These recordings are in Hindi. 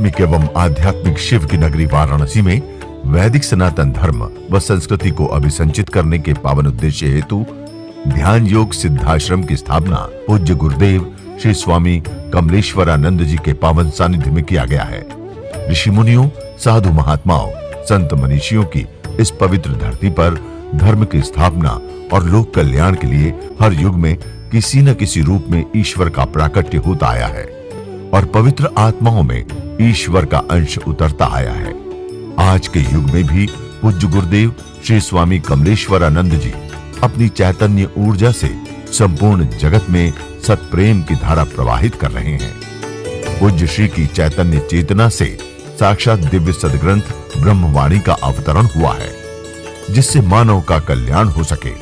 धार्मिक एवं आध्यात्मिक शिव की नगरी वाराणसी में वैदिक सनातन धर्म व संस्कृति को अभिसंचित करने के पावन उद्देश्य हेतु ध्यान योग सिद्धाश्रम की स्थापना पूज्य गुरुदेव श्री स्वामी कमलेश्वरानंद जी के पावन सानिध्य में किया गया है। ऋषि मुनियों, साधु महात्माओं, संत मनीषियों की इस पवित्र धरती पर धर्म की स्थापना और लोक कल्याण के लिए हर युग में किसी न किसी रूप में ईश्वर का प्राकट्य होता आया है और पवित्र आत्माओं में ईश्वर का अंश उतरता आया है। आज के युग में भी पूज्य गुरुदेव श्री स्वामी कमलेश्वरानंद जी अपनी चैतन्य ऊर्जा से संपूर्ण जगत में सत्प्रेम की धारा प्रवाहित कर रहे हैं। पूज्य श्री की चैतन्य चेतना से साक्षात दिव्य सदग्रंथ ब्रह्मवाणी का अवतरण हुआ है, जिससे मानव का कल्याण हो सके।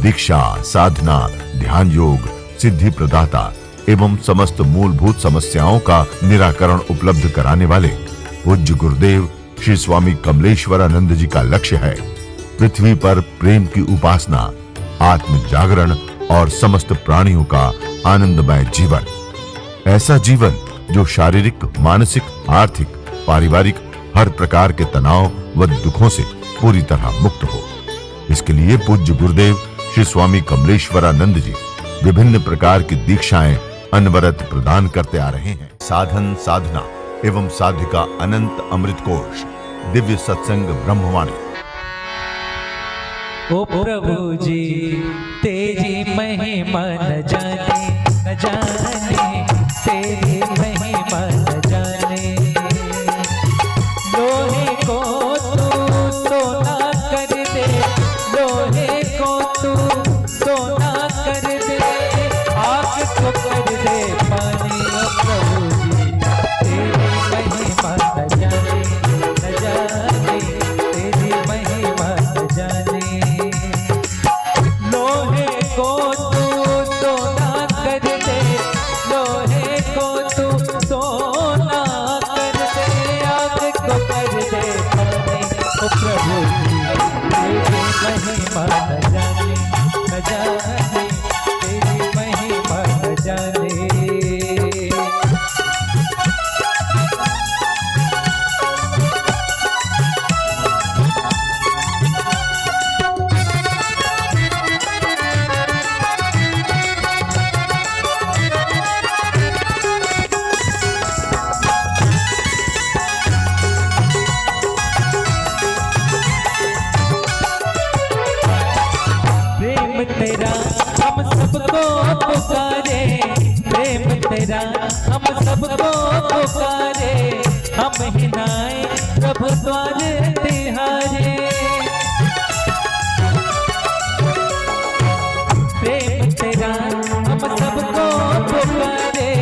दीक्षा, साधना, ध्यान योग, सिद्धि प्रदाता एवं समस्त मूलभूत समस्याओं का निराकरण उपलब्ध कराने वाले पूज्य गुरुदेव श्री स्वामी कमलेश्वरानंद जी का लक्ष्य है पृथ्वी पर प्रेम की उपासना, आत्म जागरण और समस्त प्राणियों का आनंदमय जीवन। ऐसा जीवन जो शारीरिक, मानसिक, आर्थिक, पारिवारिक हर प्रकार के तनाव व दुखों से पूरी तरह मुक्त हो। इसके लिए पूज्य गुरुदेव श्री स्वामी कमलेश्वरानंद जी विभिन्न प्रकार की दीक्षाएं अनवरत प्रदान करते आ रहे हैं। साधन, साधना एवं साध्य का अनंत अमृत कोश, दिव्य सत्संग ब्रह्मवाणी। ओ प्रभु जी तेरी महिमा न जाने, न जाने तेरी महिमा न जाने। लोहे को तू सोना कर दे, लोहे को तू सोना कर दे, आग को कर दे पानी। ओ प्रभु जी तेरी महिमा न जाने, न जाने तेरी महिमा न जाने। लोहे को तू सोना कर दे, लोहे को तू सोना कर दे, आग को कर दे पानी। ओ प्रभु जी तेरी महिमा न जाने, न जाने तेरी महिमा न जाने। प्रेम तेरा हम सबको पुकारे, प्रेम तेरा हम सबको पुकारे, हम हिनाए प्रभु द्वार तिहारे। प्रेम तेरा हम सबको पुकारे,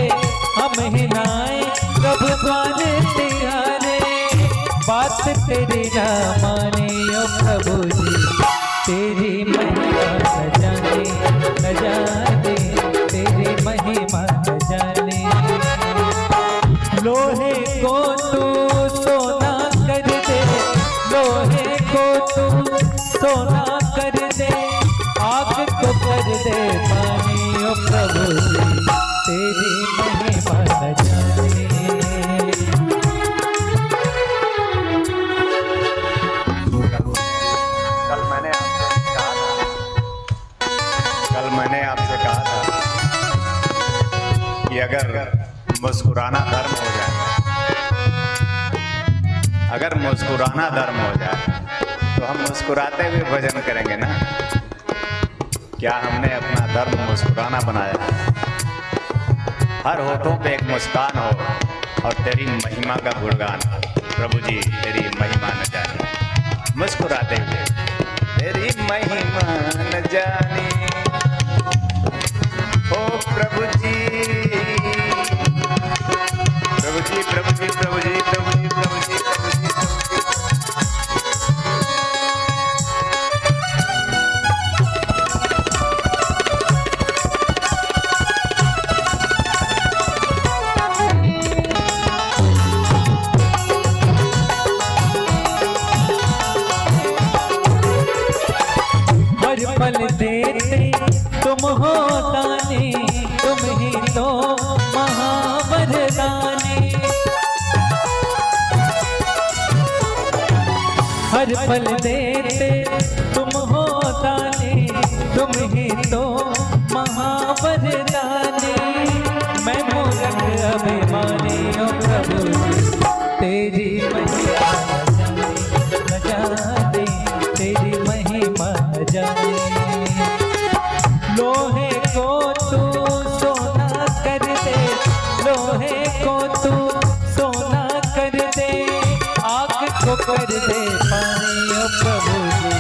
हम हिनाए प्रभु द्वार तिहारे। बात तेरी ना माने ओ प्रभु जी तेरी महिमा न जाने, न जाने तेरी महिमा न जाने। लोहे को तू सोना कर दे, लोहे को तू सोना कर दे, आग को कर दे पानी। ओ प्रभु जी तेरी महिमा न जाने। मैंने आपसे कहा था कि अगर मुस्कुराना धर्म हो जाए, अगर मुस्कुराना धर्म हो जाए तो हम मुस्कुराते हुए भजन करेंगे ना। क्या हमने अपना धर्म मुस्कुराना बनाया? हर होठों पे एक मुस्कान हो और तेरी महिमा का गुणगान। प्रभु जी तेरी महिमा न जाने, मुस्कुराते हुए तेरी महिमा न जाने। ओ प्रभु जी, प्रभु जी, प्रभु जी, प्रभु जी, प्रभु जी, प्रभु जी, प्रभु जी। हर पल देते तुम हो दानी, तुम ही तो महावरदानी। हर पल देते तुम हो दानी, तुम ही तो महावरदानी। मैं मूर्ख अभिमानी ओ प्रभु जी, तेरी महिमा न जाने, तेरी महिमा न जाने। लोहे को तू सोना कर दे, लोहे को तू सोना कर दे, आग को कर दे पानी ओ प्रभु जी,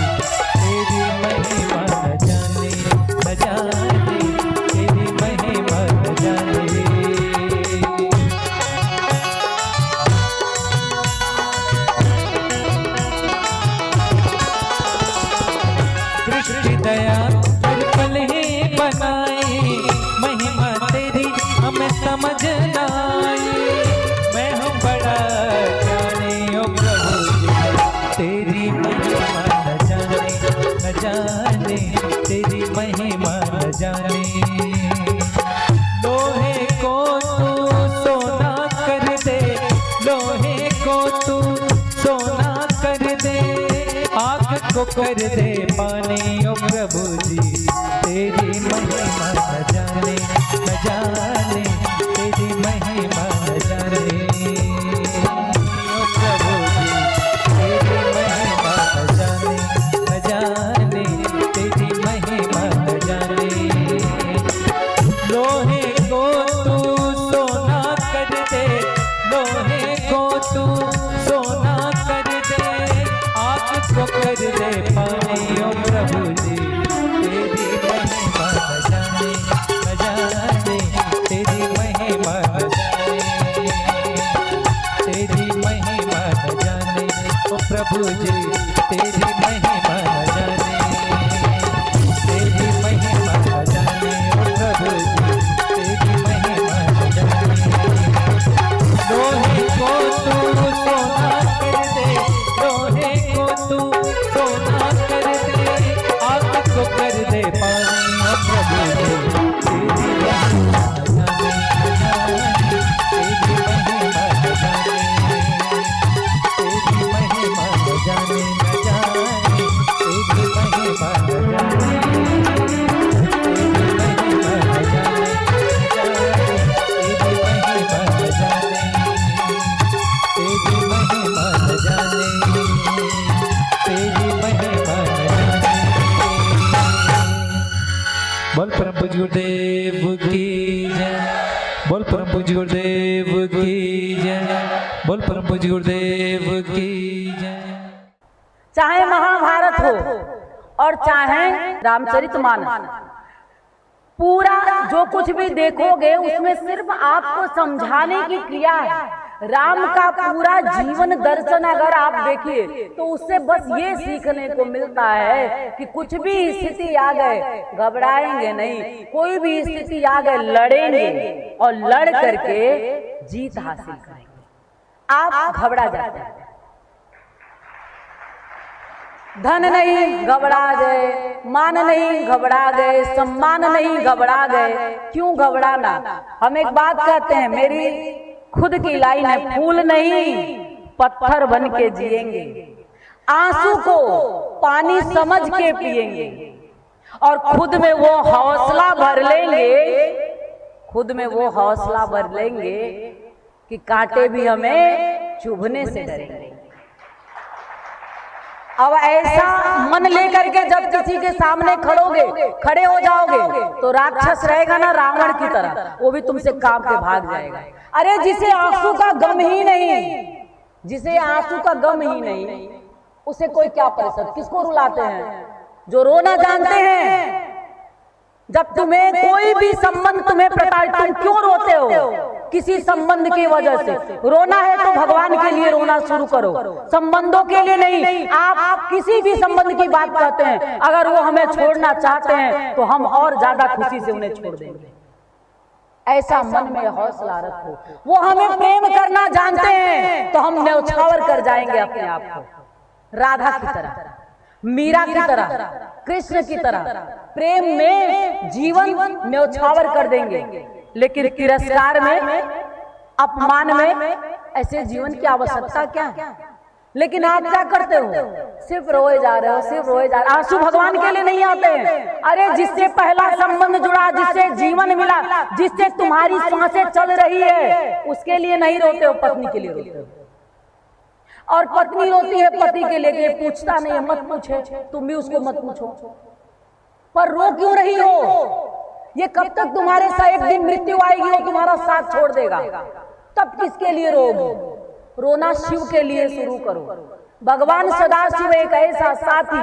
तेरी महिमा न जाने, न जाने, तेरी महिमा न जाने। सृष्टि दया हर पल ही बनाई, महिमा तेरी हमें समझ न आई। मैं हूँ बड़ा जाने ओ प्रभु जी, तेरी महिमा न जाने, न जाने, तेरी महिमा न जाने। लोहे को तू सोना कर दे, लोहे को तू सोना कर दे, आग को कर दे पानी ओ प्रभु जी, तेरी महिमा न जाने, न जाने, तेरी महिमा न जाने। ओ प्रभु जी, तेरी महिमा न जाने, न जाने, तेरी महिमा न जाने। लोहे को तू सोना कर दे, लोहे को तू सोना कर दे, आग को कर दे पानी ओ प्रभु जी, तेरी महिमा न जाने, न जाने, तेरी महिमा न जाने, तेरी महिमा न जाने ओ प्रभु जी, तेरी महिमा न जाने, तेरी महिमा न जाने ओ प्रभु जी, तेरी महिमा न जाने। लोहे को तू सोना कर दे, लोहे को तू सोना कर दे, आग को कर दे पानी ओ प्रभु जी, तेरी महिमा न जाने, तेरी महिमा न जाने, तेरी महिमा न जाने, न जाने, तेरी महिमा न जाने, तेरी महिमा न जाने, न जाने, तेरी महिमा न जाने, तेरी महिमा न जाने, तेरी महिमा न जाने। बोल परम पूज्य गुरुदेव की जय, बोल परम पूज्य गुरुदेव की जय, बोल परम पूज्य गुरुदेव की जय। चाहे महाभारत हो और चाहे रामचरितमानस, पूरा जो कुछ भी देखोगे उसमें सिर्फ आपको समझाने की क्रिया है। राम का पूरा जीवन दर्शन अगर आप देखिए तो उससे बस ये सीखने को मिलता है कि कुछ भी स्थिति आ गए घबराएंगे नहीं, कोई भी स्थिति आ गए लड़ेंगे और लड़ करके जीत हासिल करेंगे। आप घबरा जाते हैं, धन नहीं घबरा गए, मान नहीं घबरा गए, सम्मान नहीं घबरा गए, क्यों घबराना। हम एक बात कहते हैं, मेरी खुद की लाइन है, फूल नहीं पत्थर बन के जिएंगे, आंसू को पानी समझ के पिएंगे और खुद में वो हौसला भर लेंगे, खुद में वो हौसला भर लेंगे कि कांटे भी हमें चुभने से डरेंगे। अब ऐसा मन लेकर के जब किसी के सामने खड़े हो जाओगे तो राक्षस रहेगा ना रावण की तरह, वो भी तुमसे कांप के भाग जाएगा। अरे जिसे आंसू का गम ही नहीं, जिसे आंसू का गम ही नहीं, उसे कोई क्या परेशान, किसको रुलाते हैं? जो रोना जानते हैं। जब तुम्हें कोई भी संबंध तुम्हें प्रताड़ित, तुम क्यों रोते हो? किसी संबंध की वजह से रोना है तो भगवान के लिए रोना शुरू करो, संबंधों के लिए नहीं। आप किसी भी संबंध की बात कहते हैं, अगर वो हमें छोड़ना चाहते हैं तो हम और ज्यादा खुशी से उन्हें छोड़ देंगे। ऐसा मन में हौसला रखो। वो हमें प्रेम करना जानते हैं तो हम न्यौछावर कर जाएंगे अपने आप को, राधा की तरह, मीरा की तरह, कृष्ण की तरह प्रेम में जीवन न्यौछावर कर देंगे। लेकिन तिरस्कार में, अपमान में ऐसे जीवन की आवश्यकता क्या है? लेकिन आप क्या करते हो? सिर्फ रोए जा रहे हो, सिर्फ रोए जा रहे हो। आंसू भगवान के लिए नहीं आते हैं। अरे जिससे पहला संबंध जुड़ा, जिससे जीवन मिला, जिससे तुम्हारी सांसें चल रही है, उसके लिए नहीं रोते हो, पत्नी के लिए रोते हो। और पत्नी रोती है पति के लिए, पूछता नहीं है, मत पूछे, तुम भी उसको मत पूछो। पर रो क्यों रही हो? ये कब तक तुम्हारे साथ? एक दिन मृत्यु आएगी, वो तुम्हारा साथ छोड़ देगा, तब किसके लिए रोगी? रोना शिव के लिए शुरू करो। भगवान सदाशिव एक ऐसा साथी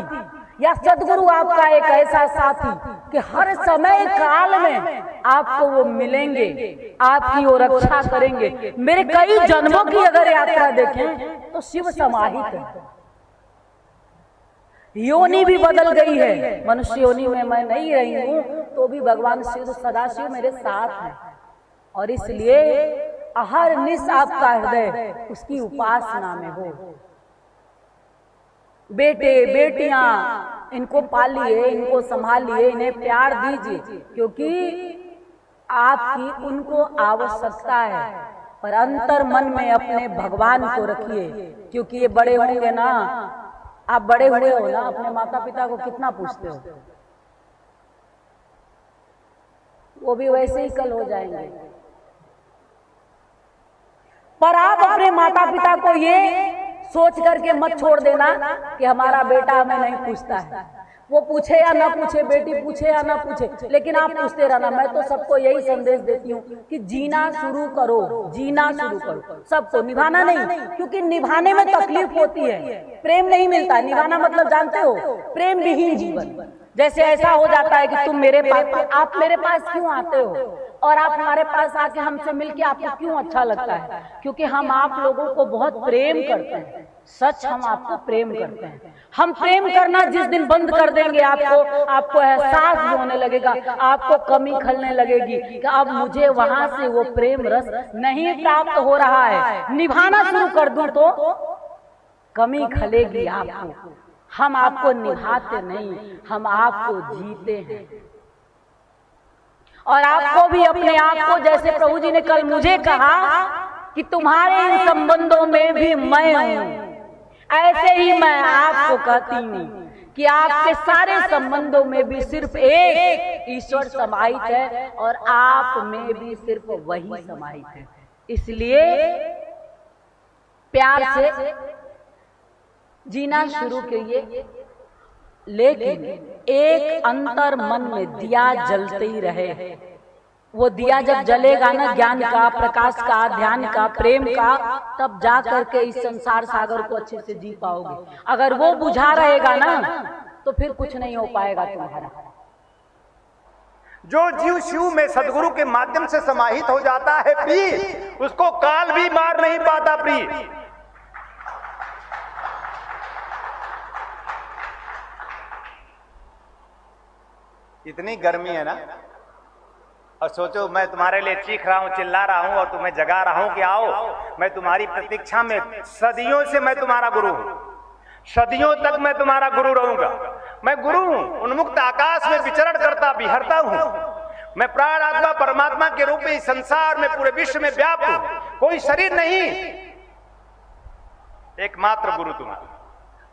या सदगुरु आपका एक ऐसा साथी कि हर समय काल में आपको वो मिलेंगे, आपकी वो रक्षा करेंगे। मेरे कई जन्मों की अगर यात्रा देखें तो शिव समाहित है। योनि भी बदल गई है, मनुष्य योनि में मैं नहीं रही हूं, तो भी भगवान शिव सदाशिव मेरे साथ है। और इसलिए हर निस आपका हृदय उसकी उपासना में हो। बेटे बेटियां, इनको पालिए, इनको संभालिए, इन्हें प्यार दीजिए, क्योंकि आपकी उनको आवश्यकता है। पर अंतर मन में अपने भगवान को रखिए, क्योंकि ये बड़े होंगे ना, आप बड़े हुए हो ना, अपने माता पिता को कितना पूछते हो? वो भी वैसे ही कल हो जाएंगे। पर आप अपने माता पिता को ये सोच करके मत छोड़ देना कि हमारा बेटा हमें नहीं पूछता है। वो पूछे या ना पूछे, बेटी पूछे या ना पूछे, लेकिन आप पूछते रहना। मैं तो सबको यही संदेश देती हूँ कि जीना शुरू करो, जीना शुरू करो। सबको निभाना नहीं, क्योंकि निभाने में तकलीफ होती है, प्रेम नहीं मिलता। निभाना मतलब जानते हो, प्रेम विहीन जीवन। जैसे ऐसा हो जाता है कि तुम मेरे पास, आप मेरे पास क्यों आते हो और आप हमारे पास आके हमसे मिलके आपको क्यों अच्छा लगता है? क्योंकि हम आप लोगों को बहुत प्रेम करते हैं। सच, हम आपको प्रेम करते हैं। हम प्रेम करना जिस दिन बंद कर देंगे, आपको एहसास भी होने लगेगा, आपको कमी खलने लगेगी कि अब मुझे वहां से वो प्रेम रस नहीं प्राप्त हो रहा है। निभाना शुरू कर दूं तो कमी खलेगी आपको। हम आपको निभाते नहीं, हम आपको जीते हैं। और आपको भी अपने आप को, जैसे प्रभु जी ने कल मुझे कहा कि तुम्हारे इन संबंधों में भी मैं हूं, ऐसे ही मैं आपको कहती हूं कि आपके सारे संबंधों में भी सिर्फ एक ईश्वर समाहित है और आप में भी सिर्फ वही समाहित है। इसलिए प्यार से जीना शुरू करिए, लेकिन एक अंतर मन में दिया जलते ही रहे। वो दिया जब जलेगा ना, ज्ञान का, प्रकाश का, ध्यान का, प्रेम का, तब जा करके इस संसार सागर को अच्छे से जी पाओगे। अगर वो बुझा रहेगा ना, तो फिर कुछ नहीं हो पाएगा तुम्हारा। जो जीव शिव में सदगुरु के माध्यम से समाहित हो जाता है प्रिय, उसको काल भी मार नहीं पाता प्रिय। इतनी गर्मी है ना, और सोचो मैं तुम्हारे लिए चीख रहा हूं, चिल्ला रहा हूं और तुम्हें जगा रहा हूं कि आओ, मैं तुम्हारी प्रतीक्षा में सदियों से मैं तुम्हारा गुरु हूं, सदियों तक मैं तुम्हारा गुरु रहूंगा। मैं गुरु हूं, उन्मुक्त आकाश में विचरण करता विहरता हूं। मैं प्राण आत्मा परमात्मा के रूप में इस संसार में पूरे विश्व में व्याप्त हूं। कोई शरीर नहीं, एकमात्र गुरु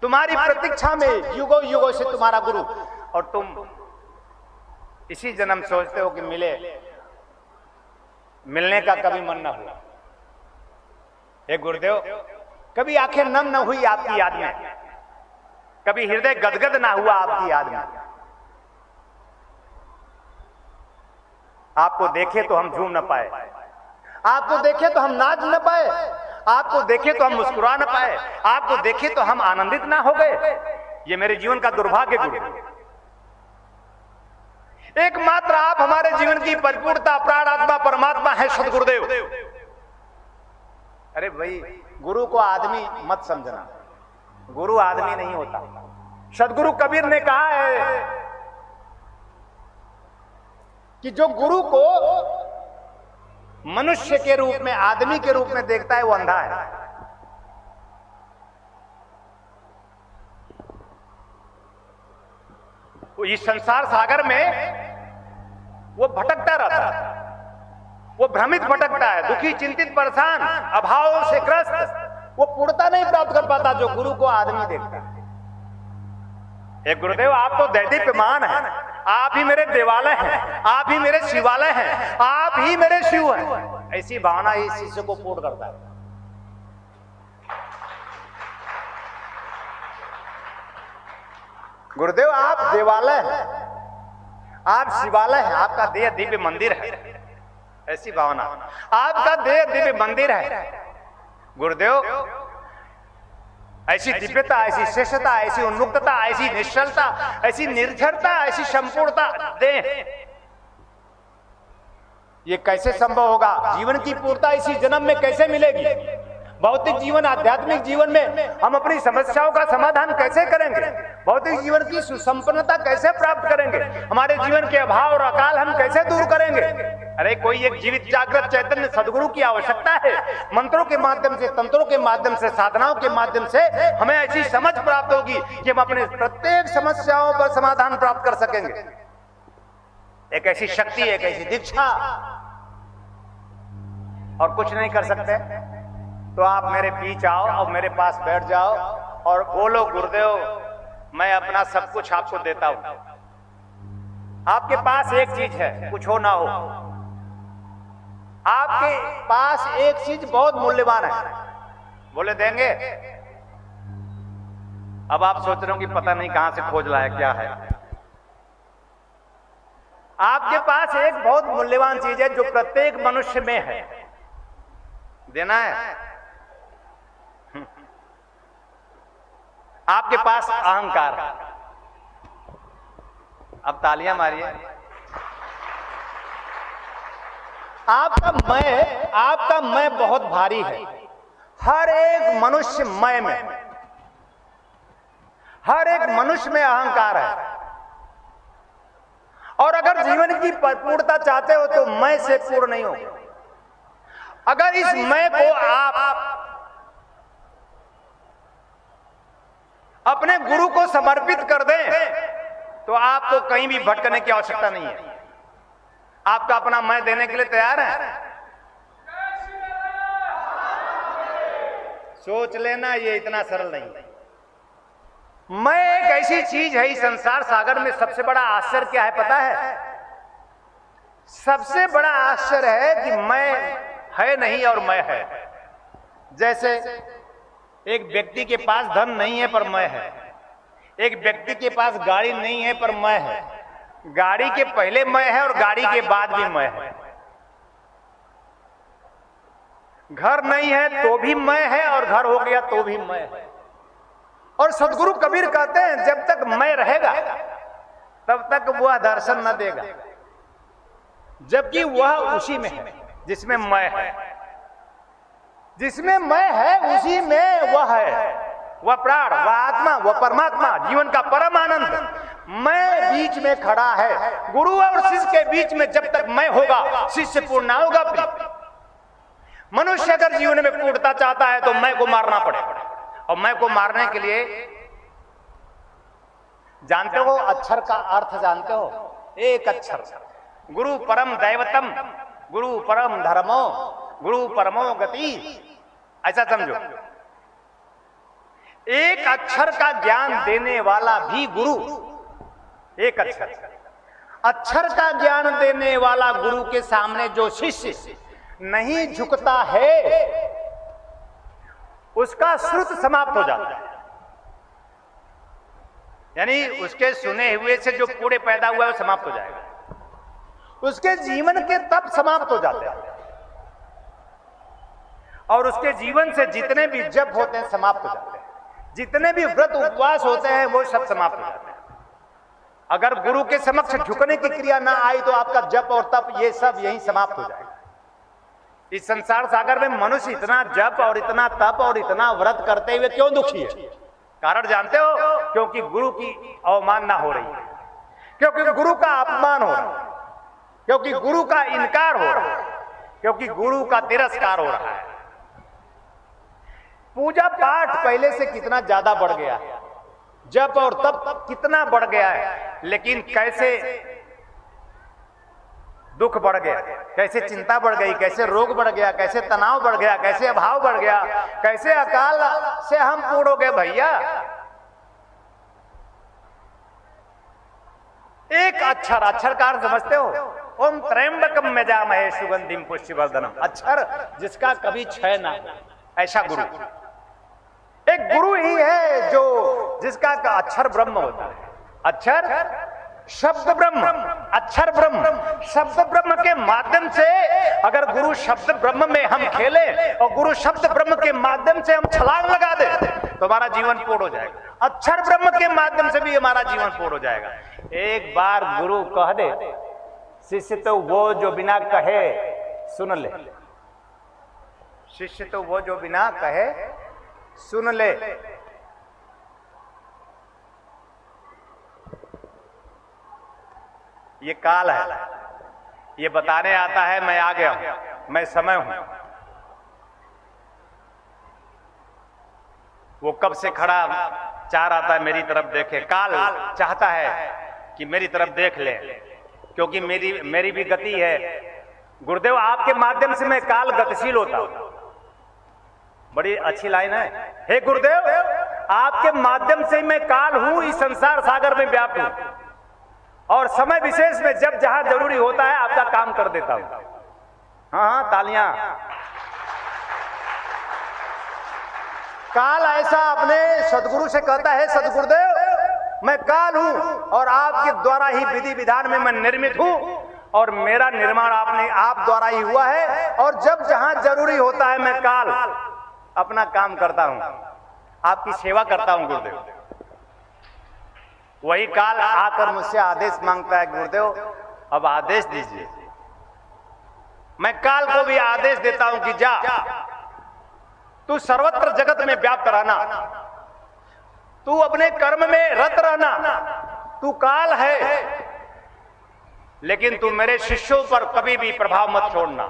तुम्हारी प्रतीक्षा में युगों युगों से तुम्हारा गुरु। और तुम इसी जन्म सोचते हो कि मिलने का कभी मन न हुआ। हे गुरुदेव, कभी आंखें नम न हुई आपकी याद में, कभी हृदय गदगद ना हुआ आपकी याद में। आपको देखे तो हम झूम न पाए, आपको देखे तो हम नाच न पाए, आपको देखे तो हम मुस्कुरा न पाए, आपको देखे तो हम आनंदित ना हो गए। ये मेरे जीवन का दुर्भाग्य गुरु। एकमात्र आप हमारे जीवन की परिपूर्णता, प्राण आत्मा परमात्मा है सदगुरुदेव। अरे भाई, गुरु को आदमी मत समझना, गुरु आदमी नहीं होता। सदगुरु कबीर ने कहा है कि जो गुरु को मनुष्य के रूप में, आदमी के रूप में देखता है, वो अंधा है। इस संसार सागर में वो भटकता रहता है, वो भ्रमित भटकता है, दुखी, चिंतित, परेशान, अभाव से ग्रस्त, वो पूर्णता नहीं प्राप्त कर पाता जो गुरु को आदमी देखता है। हे गुरुदेव, आप तो दैदीप्यमान हैं, आप ही मेरे देवालय हैं, आप ही मेरे शिवालय हैं, आप ही मेरे शिव हैं। ऐसी भावना इस शिष्य को पूर्ण करता है। गुरुदेव, आप देवालय हैं, आप शिवालय हैं, आपका देह दिव्य मंदिर है। ऐसी भावना, आपका देह दिव्य मंदिर है। गुरुदेव, ऐसी दिव्यता, ऐसी श्रेष्ठता, ऐसी उन्मुक्तता, ऐसी निश्चलता, ऐसी निर्झरता, ऐसी संपूर्णता दें, ये कैसे संभव होगा? जीवन की पूर्णता इसी जन्म में कैसे मिलेगी? भौतिक जीवन, आध्यात्मिक जीवन में हम अपनी समस्याओं का समाधान कैसे करेंगे? भौतिक जीवन की सुसंपन्नता कैसे प्राप्त करेंगे? हमारे जीवन के अभाव और अकाल हम कैसे दूर करेंगे? अरे कोई एक जीवित जागृत चैतन्य सदगुरु की आवश्यकता है। मंत्रों के माध्यम से, तंत्रों के माध्यम से, साधनाओं के माध्यम से हमें ऐसी समझ प्राप्त होगी कि हम अपने प्रत्येक समस्याओं पर समाधान प्राप्त कर सकेंगे। एक ऐसी शक्ति, एक ऐसी दीक्षा, और कुछ नहीं कर सकते तो आप मेरे बीच आओ और मेरे पास बैठ जाओ और बोलो, गुरुदेव मैं अपना सब कुछ आपको देता हूं। आपके पास एक चीज है, कुछ हो ना हो, आपके पास एक चीज बहुत मूल्यवान है। बोले देंगे? अब आप सोच रहे हो कि पता नहीं कहां से खोज लाया, क्या है। आपके पास एक बहुत मूल्यवान चीज है जो प्रत्येक मनुष्य में है, देना है। आपके पास अहंकार। अब तालियां मारिए। आपका मैं बहुत भारी है। हर एक मनुष्य मैं में, हर एक मनुष्य में अहंकार है। और अगर जीवन की पूर्णता चाहते हो तो मैं से पूर्ण नहीं हो। अगर इस मैं को आप अपने गुरु को समर्पित कर दें तो आपको कहीं भी भटकने की आवश्यकता नहीं है। आपका अपना मैं देने के लिए तैयार है? सोच लेना, ये इतना सरल नहीं है। मैं एक ऐसी चीज है इस संसार सागर में। सबसे बड़ा आश्चर्य क्या है पता है? सबसे बड़ा आश्चर्य है कि मैं है नहीं और मैं है। जैसे एक व्यक्ति के पास धन नहीं है पर मैं है, एक व्यक्ति के पास गाड़ी नहीं है पर मैं है, गाड़ी के पहले मैं है और गाड़ी के बाद भी मैं है, घर नहीं है तो भी मैं है और घर हो गया तो भी मैं है। और सदगुरु कबीर कहते हैं जब तक मैं रहेगा तब तक वह दर्शन न देगा, जबकि वह उसी में है जिसमें मैं है। जिसमें मैं है उसी में वह है, वह प्राण, वह आत्मा, वह परमात्मा, जीवन का परम आनंद मैं बीच में खड़ा है। गुरु और शिष्य के बीच में जब तक मैं होगा शिष्य पूर्ण ना होगा। मनुष्य अगर जीवन में पूर्णता चाहता है तो मैं को मारना पड़ेगा। और मैं को मारने के लिए जानते हो अक्षर का अर्थ जानते हो? एक अक्षर, गुरु परम दैवतम, गुरु परम धर्मो, गुरु परमो गति, ऐसा समझो। एक अक्षर का ज्ञान देने वाला भी गुरु, एक अक्षर, अक्षर का ज्ञान देने वाला गुरु के सामने जो शिष्य नहीं झुकता है उसका श्रुत समाप्त हो जाता है। यानी उसके सुने हुए से जो कूड़े पैदा हुआ है वो समाप्त हो जाएगा। उसके जीवन के तप समाप्त हो जाते हैं और उसके जीवन से जितने भी जप होते हैं समाप्त हो जाते हैं, जितने भी व्रत उपवास होते हैं वो सब समाप्त हो जाते हैं। अगर गुरु के समक्ष झुकने की क्रिया ना आई तो आपका जप और तप ये सब यहीं समाप्त हो जाएगा। इस संसार सागर में मनुष्य इतना जप और इतना तप और इतना व्रत करते हुए क्यों दुखी है? कारण जानते हो? क्योंकि गुरु की अवमानना हो रही है, क्योंकि गुरु का अपमान हो रहा है, क्योंकि गुरु का इनकार हो रहा है, क्योंकि गुरु का तिरस्कार हो रहा है। पूजा पाठ पहले से कितना ज्यादा बढ़ गया है, जप और तप कितना बढ़ गया है, लेकिन कैसे दुख बढ़ गया, कैसे चिंता बढ़ गई, कैसे रोग बढ़ गया, कैसे तनाव बढ़ गया, कैसे अभाव बढ़ गया, कैसे अकाल से हम पूर्ण हो गए भैया। एक अक्षर, अक्षर का अर्थ समझते हो? ओम त्र्यंबकम यजामहे सुगंधिम पुष्टिवर्धनम। अक्षर जिसका कभी क्षय ना, ऐसा गुरु। एक गुरु ही है जो जिसका अक्षर ब्रह्म होता है। अक्षर शब्द ब्रह्म, अक्षर ब्रह्म, शब्द ब्रह्म के माध्यम से अगर गुरु शब्द ब्रह्म में हम खेले और गुरु शब्द ब्रह्म के माध्यम से हम छलांग लगा दे तो हमारा जीवन पूर्ण हो जाएगा। अक्षर ब्रह्म के माध्यम से भी हमारा जीवन पूर्ण हो जाएगा। एक बार गुरु कह दे, शिष्य तो वो जो बिना कहे सुन ले। शिष्य तो वो जो बिना कहे सुन ले। ये काल है, ये बताने आता है मैं आ गया हूं, मैं समय हूं। वो कब से खड़ा चाह रहा था मेरी तरफ देखे। काल चाहता है कि मेरी तरफ देख ले, क्योंकि मेरी भी गति है। गुरुदेव आपके माध्यम से मैं काल गतिशील होता हूं। बड़ी अच्छी लाइन है। हे गुरुदेव आपके माध्यम से मैं काल हूं, इस संसार सागर में व्याप्त हूं और समय विशेष में जब जहां जरूरी होता है आपका काम कर देता हूं। हाँ हाँ, तालियां। काल ऐसा अपने सदगुरु से कहता है, सदगुरुदेव मैं काल हूं और आपके द्वारा ही विधि विधान में मैं निर्मित हूं और मेरा निर्माण आप द्वारा ही हुआ है और जब जहां जरूरी होता है मैं काल अपना काम करता हूं, आपकी सेवा करता हूं गुरुदेव। वही काल आकर मुझसे आदेश मांगता है, गुरुदेव अब आदेश दीजिए। मैं काल को भी आदेश देता हूं कि जा तू सर्वत्र जगत में व्याप्त रहना, तू अपने कर्म में रत रहना। तू काल है लेकिन तू मेरे शिष्यों पर कभी भी प्रभाव मत छोड़ना।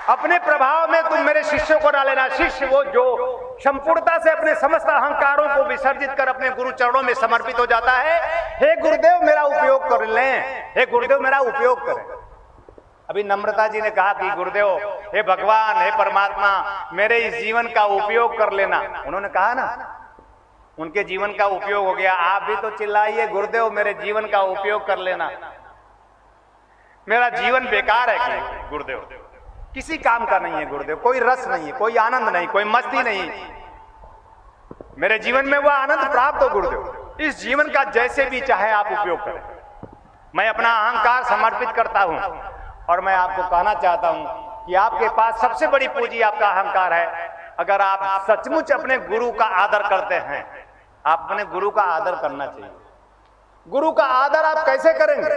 अपने प्रभाव में तुम मेरे शिष्यों को डालेना। शिष्य वो जो संपूर्णता से अपने समस्त अहंकारों को विसर्जित कर अपने गुरु चरणों में समर्पित हो जाता है। हे गुरुदेव मेरा उपयोग कर लें, हे गुरुदेव मेरा उपयोग करें। अभी नम्रता जी ने कहा कि गुरुदेव हे भगवान, हे परमात्मा मेरे इस जीवन का उपयोग कर लेना। उन्होंने कहा ना, उनके जीवन का उपयोग हो गया। आप भी तो चिल्लाइए, गुरुदेव मेरे जीवन का उपयोग कर लेना। मेरा जीवन बेकार है कि गुरुदेव, किसी काम का नहीं है गुरुदेव, कोई रस नहीं है, कोई आनंद नहीं, कोई मस्ती नहीं। मेरे जीवन में वो आनंद प्राप्त हो गुरुदेव। इस जीवन का जैसे भी चाहे आप उपयोग करें। मैं अपना अहंकार समर्पित करता हूं और मैं आपको कहना चाहता हूं कि आपके पास सबसे बड़ी पूंजी आपका अहंकार है। अगर आप सचमुच अपने गुरु का आदर करते हैं, आप अपने गुरु का आदर करना चाहिए। गुरु का आदर आप कैसे करेंगे?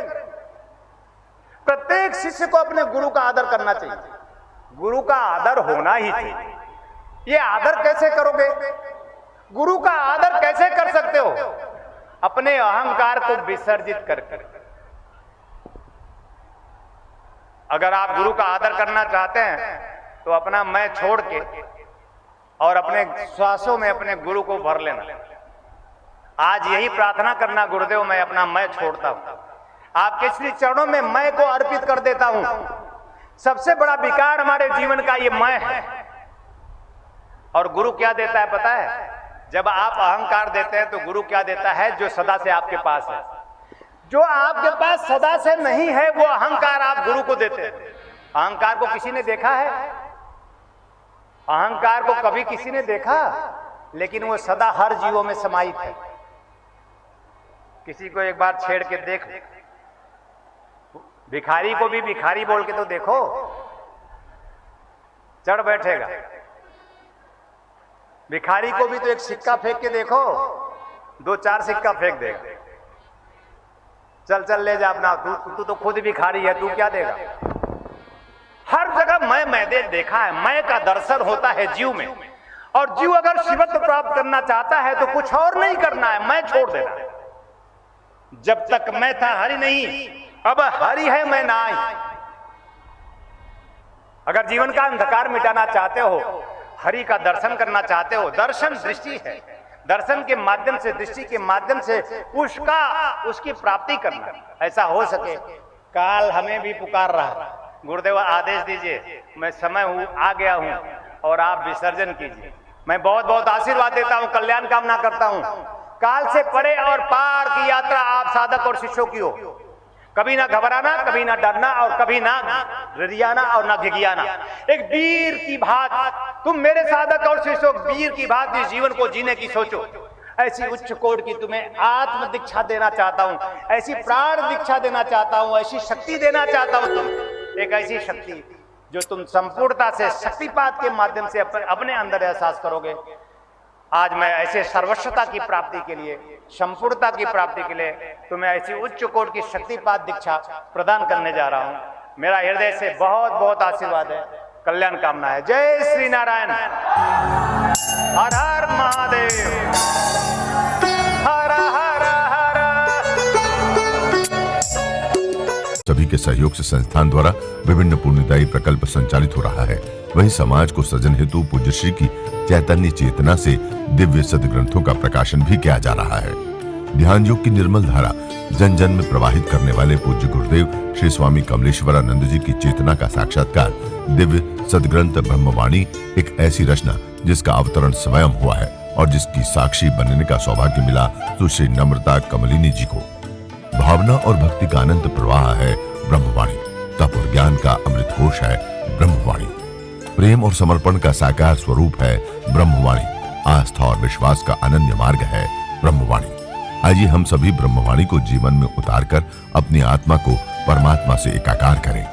प्रत्येक शिष्य को अपने गुरु का आदर करना चाहिए। गुरु का आदर होना ही चाहिए। ये आदर कैसे करोगे? गुरु का आदर कैसे कर सकते हो? अपने अहंकार को विसर्जित करके। अगर आप गुरु का आदर करना चाहते हैं तो अपना मैं छोड़ के और अपने श्वासों में अपने गुरु को भर लेना। आज यही प्रार्थना करना, गुरुदेव मैं अपना मैं छोड़ता हूं, आपके श्री चरणों में मैं को अर्पित कर देता हूं। सबसे बड़ा विकार हमारे जीवन का ये मैं है। और गुरु क्या देता है पता है? जब आप अहंकार देते हैं तो गुरु क्या देता है? जो सदा से आपके पास है। जो आपके पास सदा से नहीं है वो अहंकार आप गुरु को देते हैं। अहंकार को किसी ने देखा है? अहंकार को कभी किसी ने देखा? लेकिन वो सदा हर जीवों में समाहित है। किसी को एक बार छेड़ के देख, भिखारी को भी भिखारी बोल के तो देखो, चढ़ बैठेगा। भिखारी को भी तो एक सिक्का फेंक के देखो, 2-4 सिक्का फेंक देगा। चल चल ले जा अपना, तू तो खुद भिखारी है, तू क्या देगा? हर जगह मैं देखा है। मैं का दर्शन होता है जीव में, और जीव अगर शिवत्व प्राप्त करना चाहता है तो कुछ और नहीं करना है, मैं छोड़ देना है। जब तक मैं था हरि नहीं, अब हरि है मैं ना आई। अगर जीवन का अंधकार मिटाना चाहते हो, हरि का दर्शन करना चाहते हो, दर्शन दृष्टि है। दर्शन के माध्यम से, दृष्टि के माध्यम से उसकी प्राप्ति करना, ऐसा हो सके। काल हमें भी पुकार रहा, गुरुदेव आदेश दीजिए, मैं समय आ गया हूं और आप विसर्जन कीजिए। मैं बहुत बहुत आशीर्वाद देता हूं, कल्याण कामना करता हूं। काल से परे और पार की यात्रा आप साधक और शिष्यों की हो। कभी ना घबराना, कभी ना डरना और कभी ना रियाना और ना घिघियाना। एक वीर की भांति तुम मेरे साधक और शिष्यों वीर की भांति इस जीवन को जीने की सोचो। ऐसी उच्च कोटि की तुम्हें आत्म दीक्षा देना चाहता हूं, ऐसी प्राण दीक्षा देना चाहता हूं, ऐसी शक्ति देना चाहता हूं। तुम एक ऐसी शक्ति जो तुम संपूर्णता से शक्तिपात के माध्यम से अपने अंदर एहसास करोगे। आज मैं ऐसे सर्वस्वता की प्राप्ति के लिए, संपूर्णता की प्राप्ति के लिए तुम्हें ऐसी उच्च कोटि की शक्तिपात दीक्षा प्रदान करने जा रहा हूं। मेरा हृदय से बहुत बहुत आशीर्वाद है, कल्याण कामना है। जय श्री नारायण। हर हर महादेव। हर हर हर। सभी के सहयोग से संस्थान द्वारा विभिन्न पुण्यदायी प्रकल्प संचालित हो रहा है। वहीं समाज को सृजन हेतु पूज्य श्री की चैतन्य चेतना से दिव्य सदग्रंथों का प्रकाशन भी किया जा रहा है। ध्यान योग की निर्मल धारा जन जन में प्रवाहित करने वाले पूज्य गुरुदेव श्री स्वामी कमलेश्वरानंद जी की चेतना का साक्षात्कार दिव्य सदग्रंथ ब्रह्मवाणी एक ऐसी रचना जिसका अवतरण स्वयं हुआ है और जिसकी साक्षी बनने का सौभाग्य मिला सुश्री नम्रता कमलिनी जी को। भावना और भक्ति का अनंत प्रवाह है ब्रह्मवाणी, तप और ज्ञान का अमृत कोश है ब्रह्मवाणी, प्रेम और समर्पण का साकार स्वरूप है ब्रह्मवाणी, आस्था और विश्वास का अनन्य मार्ग है ब्रह्मवाणी। आइए हम सभी ब्रह्मवाणी को जीवन में उतारकर अपनी आत्मा को परमात्मा से एकाकार करें।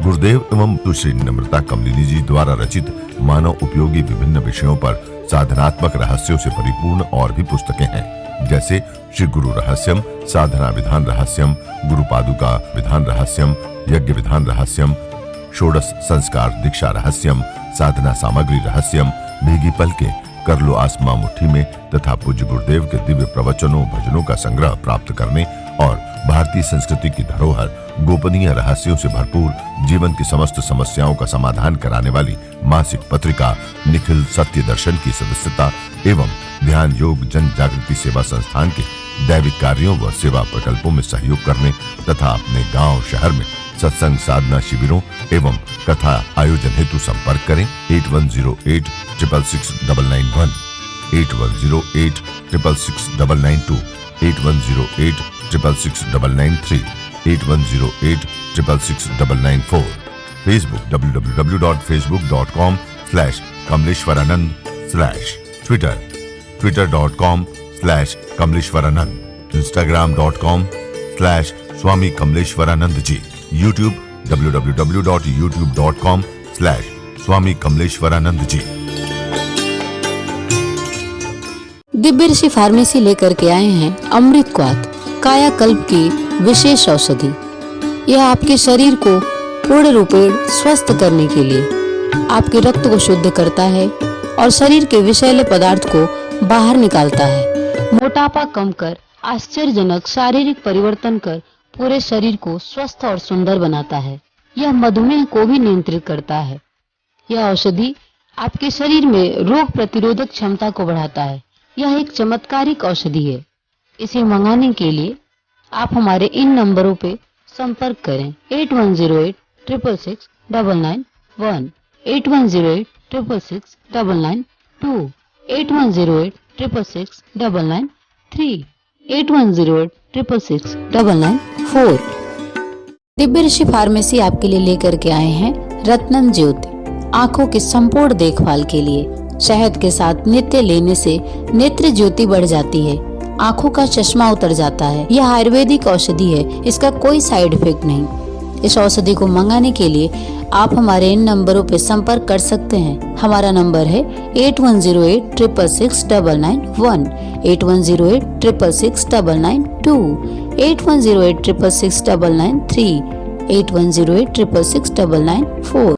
गुरुदेव एवं सुश्री नम्रता कमलिनी जी द्वारा रचित मानव उपयोगी विभिन्न विषयों पर साधनात्मक रहस्यों से परिपूर्ण और भी पुस्तकें हैं, जैसे श्री गुरु रहस्यम, साधना विधान रहस्यम, गुरु पादुका विधान रहस्यम, यज्ञ विधान रहस्यम, षोडश संस्कार दीक्षा रहस्यम, साधना सामग्री रहस्यम, भीगी पलके, कर लो आसमां मुट्ठी में तथा पूज्य गुरुदेव के दिव्य प्रवचनों भजनों का संग्रह प्राप्त करने और भारतीय संस्कृति की धरोहर गोपनीय रहस्यों से भरपूर जीवन की समस्त समस्याओं का समाधान कराने वाली मासिक पत्रिका निखिल सत्य दर्शन की सदस्यता एवं ध्यान योग जन जागृति सेवा संस्थान के दैविक कार्यों व सेवा प्रकल्पों में सहयोग करने तथा अपने गांव शहर में सत्संग साधना शिविरों एवं कथा आयोजन हेतु संपर्क करें 8108 666 991, 8108 666 992, 8108 666 993, 8108 666 994। Facebook www.facebook.com/kamleshwaranand/, Twitter twitter.com/kamleshwaranand, Instagram.com/Swami Kamleshwaranand ji, YouTube www.youtube.com/Swami Kamleshwaranand ji। Divya ऋषि फार्मेसी लेकर के आए हैं अमृतक्वाथ कायाकल्प की विशेष औषधि। यह आपके शरीर को पूर्ण रूपेण स्वस्थ करने के लिए आपके रक्त को शुद्ध करता है और शरीर के विषैले पदार्थ को बाहर निकालता है। मोटापा कम कर आश्चर्यजनक शारीरिक परिवर्तन कर पूरे शरीर को स्वस्थ और सुंदर बनाता है। यह मधुमेह को भी नियंत्रित करता है। यह औषधि आपके शरीर में रोग प्रतिरोधक क्षमता को बढ़ाता है। यह एक चमत्कारिक औषधि है। इसे मंगाने के लिए आप हमारे इन नंबरों पे संपर्क करें 8108 666 991, 8108 666 992, 8108 666 993, 8108 666 994। दिव्य ऋषि फार्मेसी आपके लिए लेकर के आए हैं रत्नम ज्योति, आंखों की संपूर्ण देखभाल के लिए। शहद के साथ नित्य लेने से नेत्र ज्योति बढ़ जाती है, आंखों का चश्मा उतर जाता है। यह आयुर्वेदिक औषधि है, इसका कोई साइड इफेक्ट नहीं। इस औषधि को मंगाने के लिए आप हमारे इन नंबरों पर संपर्क कर सकते हैं। हमारा नंबर है 8108 666 991, 8108 666 992, 8108 666 993, 8108 666 994।